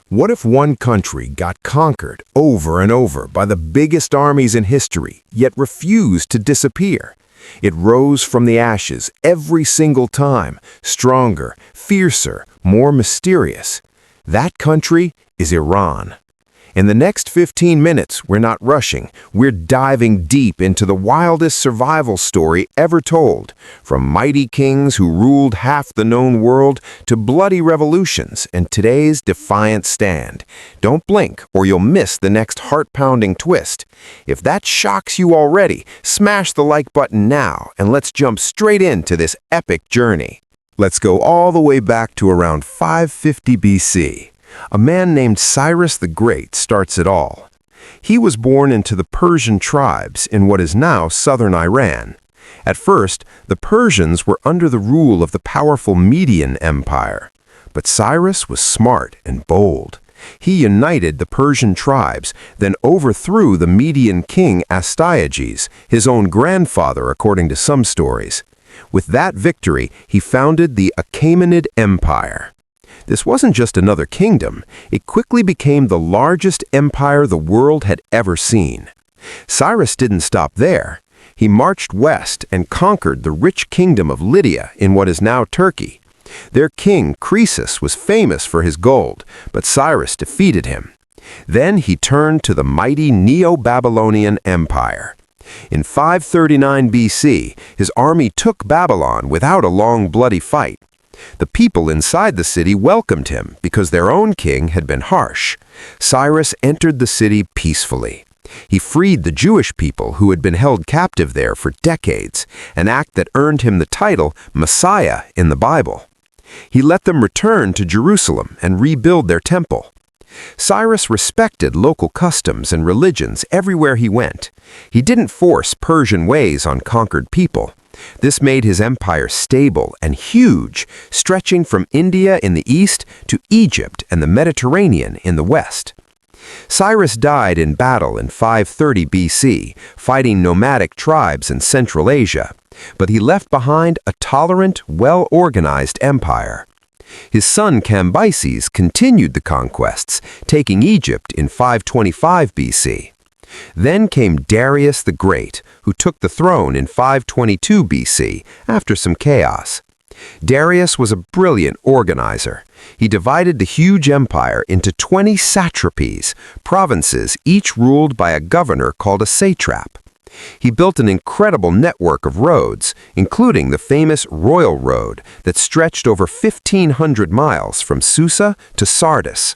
What if one country got conquered over and over by the biggest armies in history, yet refused to disappear? It rose from the ashes every single time, stronger, fiercer, more mysterious. That country is Iran. In the next 15 minutes, we're not rushing. We're diving deep into the wildest survival story ever told, from mighty kings who ruled half the known world to bloody revolutions and today's defiant stand. Don't blink or you'll miss the next heart-pounding twist. If that shocks you already, smash the like button now and let's jump straight into this epic journey. Let's go all the way back to around 550 BC. A man named Cyrus the Great starts it all. He was born into the Persian tribes in what is now southern Iran. At first, the Persians were under the rule of the powerful Median Empire. But Cyrus was smart and bold. He united the Persian tribes, then overthrew the Median king Astyages, his own grandfather according to some stories. With that victory, he founded the Achaemenid Empire. This wasn't just another kingdom. It quickly became the largest empire the world had ever seen. Cyrus didn't stop there. He marched west and conquered the rich kingdom of Lydia in what is now Turkey. Their king, Croesus, was famous for his gold, but Cyrus defeated him. Then he turned to the mighty Neo-Babylonian Empire. In 539 BC, his army took Babylon without a long, bloody fight. The people inside the city welcomed him because their own king had been harsh. Cyrus entered the city peacefully. He freed the Jewish people who had been held captive there for decades, an act that earned him the title Messiah in the Bible. He let them return to Jerusalem and rebuild their temple. Cyrus respected local customs and religions everywhere he went. He didn't force Persian ways on conquered people. This made his empire stable and huge, stretching from India in the east to Egypt and the Mediterranean in the west. Cyrus died in battle in 530 BC, fighting nomadic tribes in Central Asia, but he left behind a tolerant, well-organized empire. His son Cambyses continued the conquests, taking Egypt in 525 BC. Then came Darius the Great, who took the throne in 522 BC after some chaos. Darius was a brilliant organizer. He divided the huge empire into 20 satrapies, provinces each ruled by a governor called a satrap. He built an incredible network of roads, including the famous Royal Road that stretched over 1,500 miles from Susa to Sardis.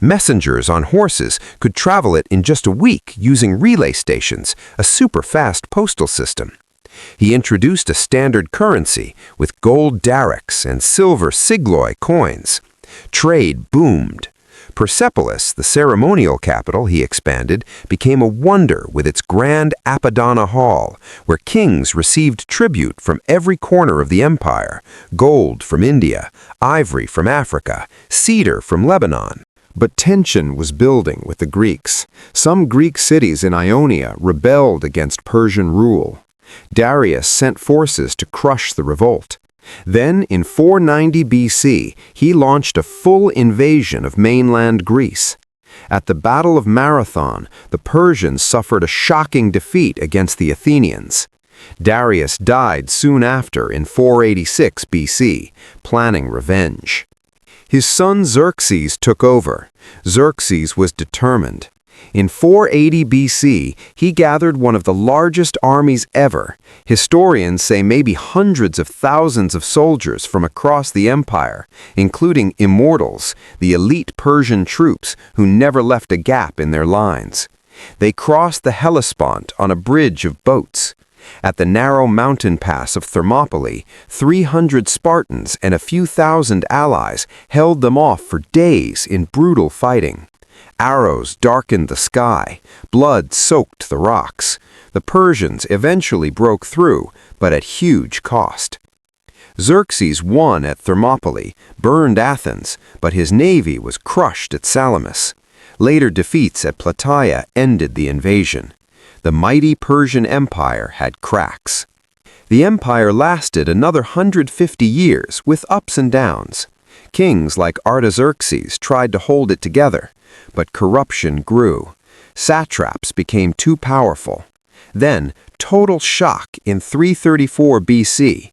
Messengers on horses could travel it in just a week using relay stations, a super-fast postal system. He introduced a standard currency with gold darics and silver sigloi coins. Trade boomed. Persepolis, the ceremonial capital he expanded, became a wonder with its grand Apadana Hall, where kings received tribute from every corner of the empire, gold from India, ivory from Africa, cedar from Lebanon. But tension was building with the Greeks. Some Greek cities in Ionia rebelled against Persian rule. Darius sent forces to crush the revolt. Then, in 490 BC, he launched a full invasion of mainland Greece. At the Battle of Marathon, the Persians suffered a shocking defeat against the Athenians. Darius died soon after in 486 BC, planning revenge. His son Xerxes took over. Xerxes was determined. In 480 BC, he gathered one of the largest armies ever. Historians say maybe hundreds of thousands of soldiers from across the empire, including immortals, the elite Persian troops who never left a gap in their lines. They crossed the Hellespont on a bridge of boats. At the narrow mountain pass of Thermopylae, 300 Spartans and a few thousand allies held them off for days in brutal fighting. Arrows darkened the sky. Blood soaked the rocks. The Persians eventually broke through, but at huge cost. Xerxes won at Thermopylae, burned Athens, but his navy was crushed at Salamis. Later defeats at Plataea ended the invasion. The mighty Persian Empire had cracks. The empire lasted another 150 years with ups and downs. Kings like Artaxerxes tried to hold it together, but corruption grew. Satraps became too powerful. Then, total shock in 334 BC.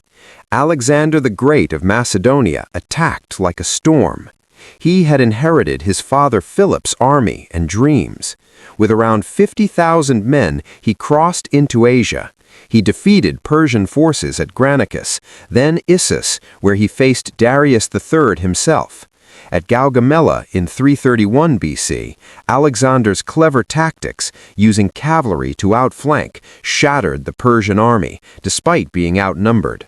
Alexander the Great of Macedonia attacked like a storm. He had inherited his father Philip's army and dreams. With around 50,000 men, he crossed into Asia. He defeated Persian forces at Granicus, then Issus, where he faced Darius III himself. At Gaugamela in 331 BC, Alexander's clever tactics, using cavalry to outflank, shattered the Persian army, despite being outnumbered.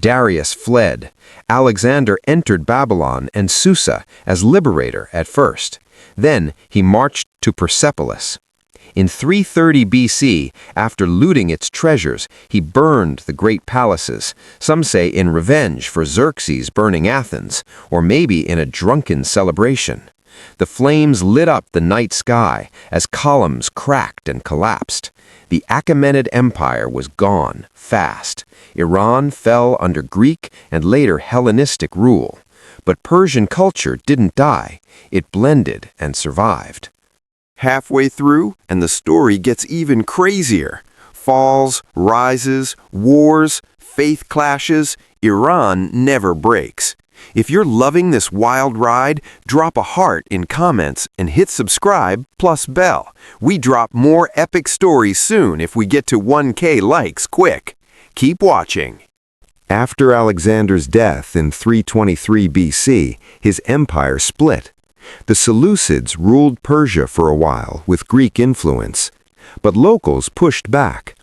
Darius fled. Alexander entered Babylon and Susa as liberator at first. Then he marched to Persepolis. In 330 BC, after looting its treasures, he burned the great palaces, some say in revenge for Xerxes burning Athens, or maybe in a drunken celebration. The flames lit up the night sky as columns cracked and collapsed. The Achaemenid Empire was gone fast. Iran fell under Greek and later Hellenistic rule. But Persian culture didn't die. It blended and survived. Halfway through, and the story gets even crazier. Falls, rises, wars, faith clashes, Iran never breaks. If you're loving this wild ride, drop a heart in comments and hit subscribe plus bell. We drop more epic stories soon if we get to 1K likes quick. Keep watching. After Alexander's death in 323 BC, his empire split. The Seleucids ruled Persia for a while with Greek influence, but locals pushed back.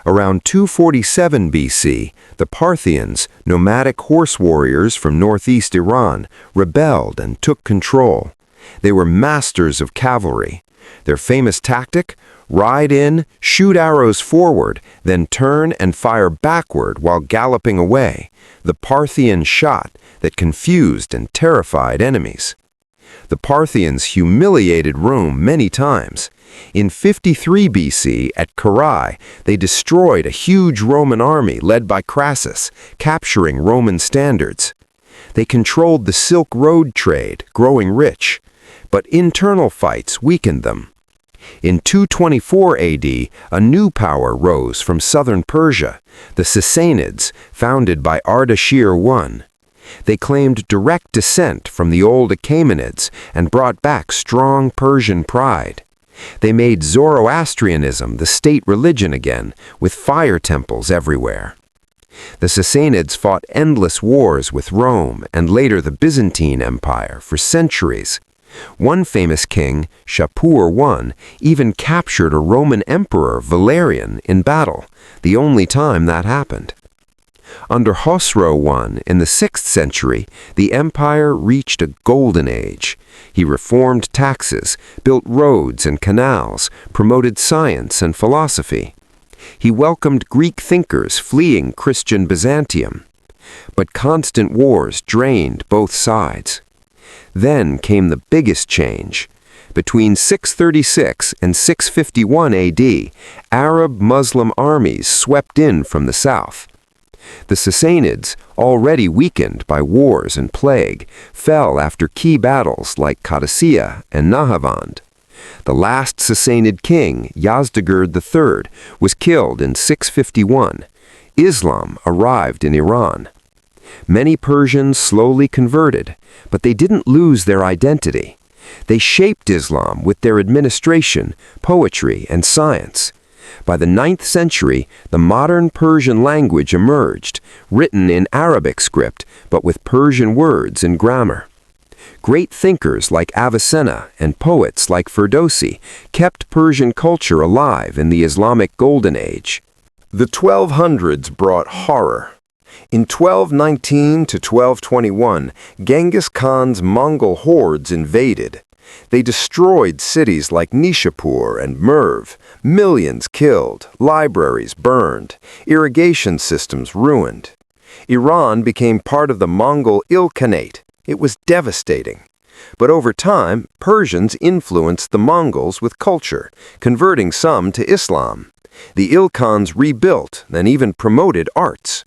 Around 247 BC, the Parthians, nomadic horse warriors from northeast Iran, rebelled and took control. They were masters of cavalry. Their famous tactic? Ride in, shoot arrows forward, then turn and fire backward while galloping away. The Parthian shot that confused and terrified enemies. The Parthians humiliated Rome many times. In 53 BC, at Carrhae, they destroyed a huge Roman army led by Crassus, capturing Roman standards. They controlled the Silk Road trade, growing rich, but internal fights weakened them. In 224 AD, a new power rose from southern Persia, the Sassanids, founded by Ardashir I. They claimed direct descent from the old Achaemenids and brought back strong Persian pride. They made Zoroastrianism the state religion again, with fire temples everywhere. The Sassanids fought endless wars with Rome and later the Byzantine Empire for centuries. One famous king, Shapur I, even captured a Roman emperor, Valerian, in battle, the only time that happened. Under Khosrow I in the 6th century, the empire reached a golden age. He reformed taxes, built roads and canals, promoted science and philosophy. He welcomed Greek thinkers fleeing Christian Byzantium. But constant wars drained both sides. Then came the biggest change. Between 636 and 651 AD, Arab Muslim armies swept in from the south. The Sassanids, already weakened by wars and plague, fell after key battles like Qadisiyah and Nahavand. The last Sassanid king, Yazdegerd III, was killed in 651. Islam arrived in Iran. Many Persians slowly converted, but they didn't lose their identity. They shaped Islam with their administration, poetry, and science. By the 9th century, the modern Persian language emerged, written in Arabic script, but with Persian words and grammar. Great thinkers like Avicenna and poets like Ferdowsi kept Persian culture alive in the Islamic Golden Age. The 1200s brought horror. In 1219 to 1221, Genghis Khan's Mongol hordes invaded. They destroyed cities like Nishapur and Merv, millions killed, libraries burned, irrigation systems ruined. Iran became part of the Mongol Ilkhanate. It was devastating. But over time, Persians influenced the Mongols with culture, converting some to Islam. The Ilkhans rebuilt and even promoted arts.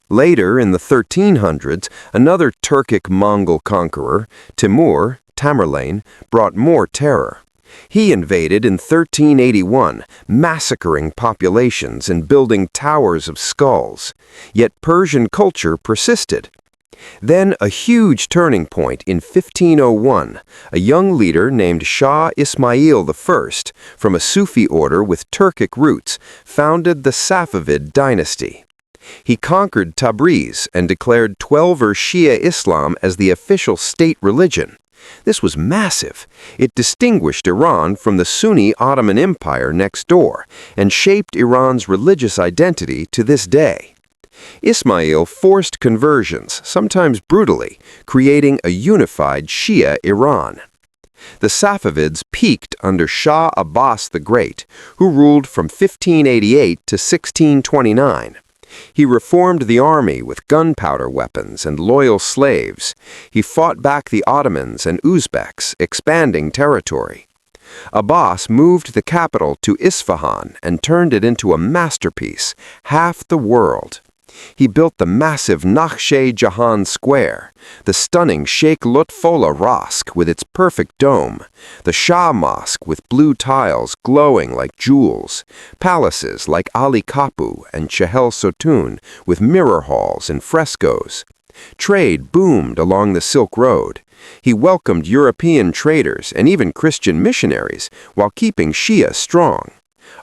Later, in the 1300s, another Turkic Mongol conqueror, Timur, Tamerlane, brought more terror. He invaded in 1381, massacring populations and building towers of skulls. Yet Persian culture persisted. Then a huge turning point in 1501, a young leader named Shah Ismail I, from a Sufi order with Turkic roots, founded the Safavid dynasty. He conquered Tabriz and declared Twelver Shia Islam as the official state religion. This was massive. It distinguished Iran from the Sunni Ottoman Empire next door and shaped Iran's religious identity to this day. Ismail forced conversions, sometimes brutally, creating a unified Shia Iran. The Safavids peaked under Shah Abbas the Great, who ruled from 1588 to 1629. He reformed the army with gunpowder weapons and loyal slaves. He fought back the Ottomans and Uzbeks, expanding territory. Abbas moved the capital to Isfahan and turned it into a masterpiece, half the world. He built the massive Nakhche-Jahan Square, the stunning Sheikh Lutfollah Mosque with its perfect dome, the Shah Mosque with blue tiles glowing like jewels, palaces like Ali Kapu and Chehel Sotun with mirror halls and frescoes. Trade boomed along the Silk Road. He welcomed European traders and even Christian missionaries while keeping Shia strong.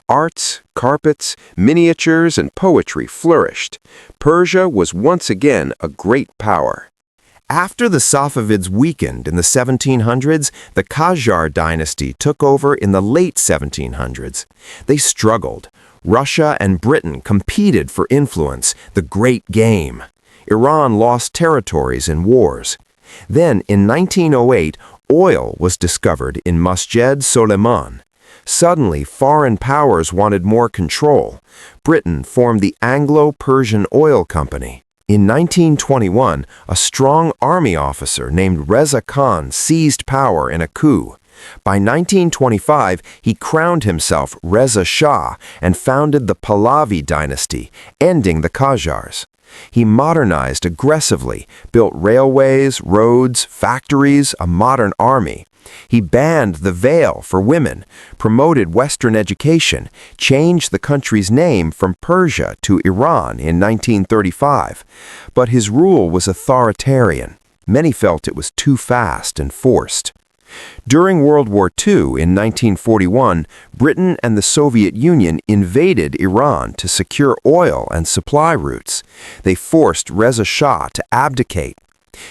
Arts, carpets, miniatures, and poetry flourished. Persia was once again a great power. After the Safavids weakened in the 1700s, the Qajar dynasty took over in the late 1700s. They struggled. Russia and Britain competed for influence, the great game. Iran lost territories in wars. Then, in 1908, oil was discovered in Masjed Soleiman. Suddenly, foreign powers wanted more control. Britain formed the Anglo-Persian Oil Company. In 1921, a strong army officer named Reza Khan seized power in a coup. By 1925, he crowned himself Reza Shah and founded the Pahlavi dynasty, ending the Qajars. He modernized aggressively, built railways, roads, factories, a modern army. He banned the veil for women, promoted Western education, changed the country's name from Persia to Iran in 1935. But his rule was authoritarian. Many felt it was too fast and forced. During World War II in 1941, Britain and the Soviet Union invaded Iran to secure oil and supply routes. They forced Reza Shah to abdicate.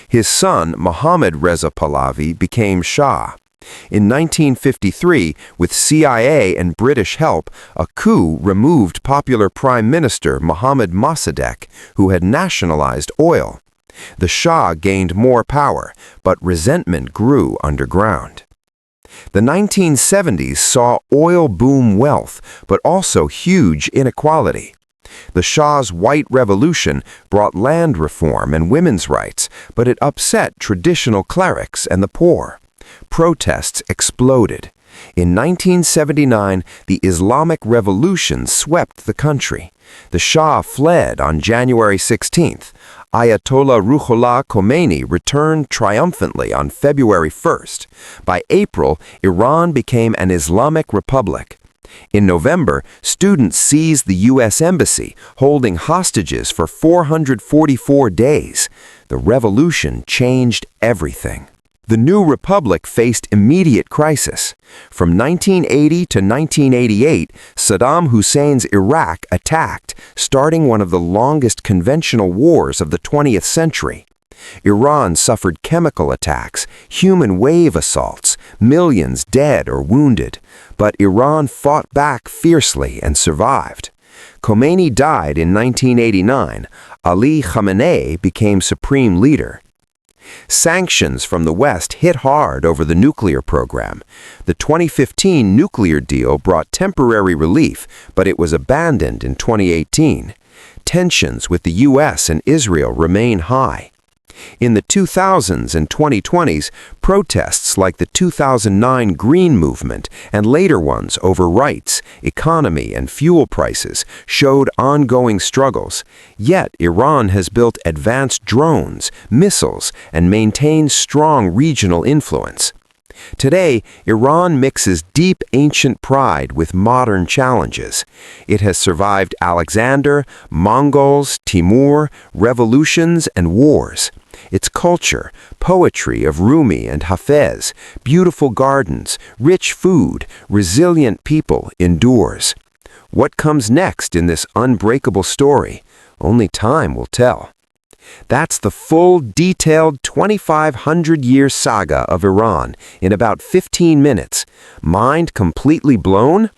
His son, Mohammad Reza Pahlavi, became Shah. In 1953, with CIA and British help, a coup removed popular Prime Minister Mohammad Mossadegh, who had nationalized oil. The Shah gained more power, but resentment grew underground. The 1970s saw oil boom wealth, but also huge inequality. The Shah's White Revolution brought land reform and women's rights, but it upset traditional clerics and the poor. Protests exploded. In 1979, the Islamic Revolution swept the country. The Shah fled on January 16th. Ayatollah Ruhollah Khomeini returned triumphantly on February 1st. By April, Iran became an Islamic republic. In November, students seized the U.S. Embassy, holding hostages for 444 days. The revolution changed everything. The new republic faced immediate crisis. From 1980 to 1988, Saddam Hussein's Iraq attacked, starting one of the longest conventional wars of the 20th century. Iran suffered chemical attacks, human wave assaults, millions dead or wounded. But Iran fought back fiercely and survived. Khomeini died in 1989. Ali Khamenei became supreme leader. Sanctions from the West hit hard over the nuclear program. The 2015 nuclear deal brought temporary relief, but it was abandoned in 2018. Tensions with the U.S. and Israel remain high. In the 2000s and 2020s, protests like the 2009 Green Movement and later ones over rights, economy, and fuel prices showed ongoing struggles. Yet Iran has built advanced drones, missiles, and maintains strong regional influence. Today, Iran mixes deep ancient pride with modern challenges. It has survived Alexander, Mongols, Timur, revolutions, and wars. Its culture, poetry of Rumi and Hafez, beautiful gardens, rich food, resilient people endures. What comes next in this unbreakable story? Only time will tell. That's the full, detailed 2,500-year saga of Iran in about 15 minutes. Mind completely blown?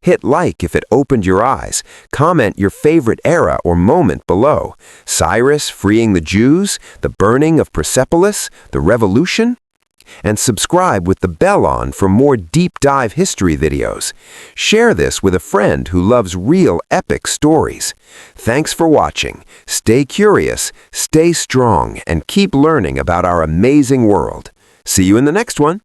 Hit like if it opened your eyes. Comment your favorite era or moment below. Cyrus freeing the Jews, the burning of Persepolis, the revolution? And subscribe with the bell on for more deep dive history videos. Share this with a friend who loves real epic stories. Thanks for watching. Stay curious, stay strong, and keep learning about our amazing world. See you in the next one.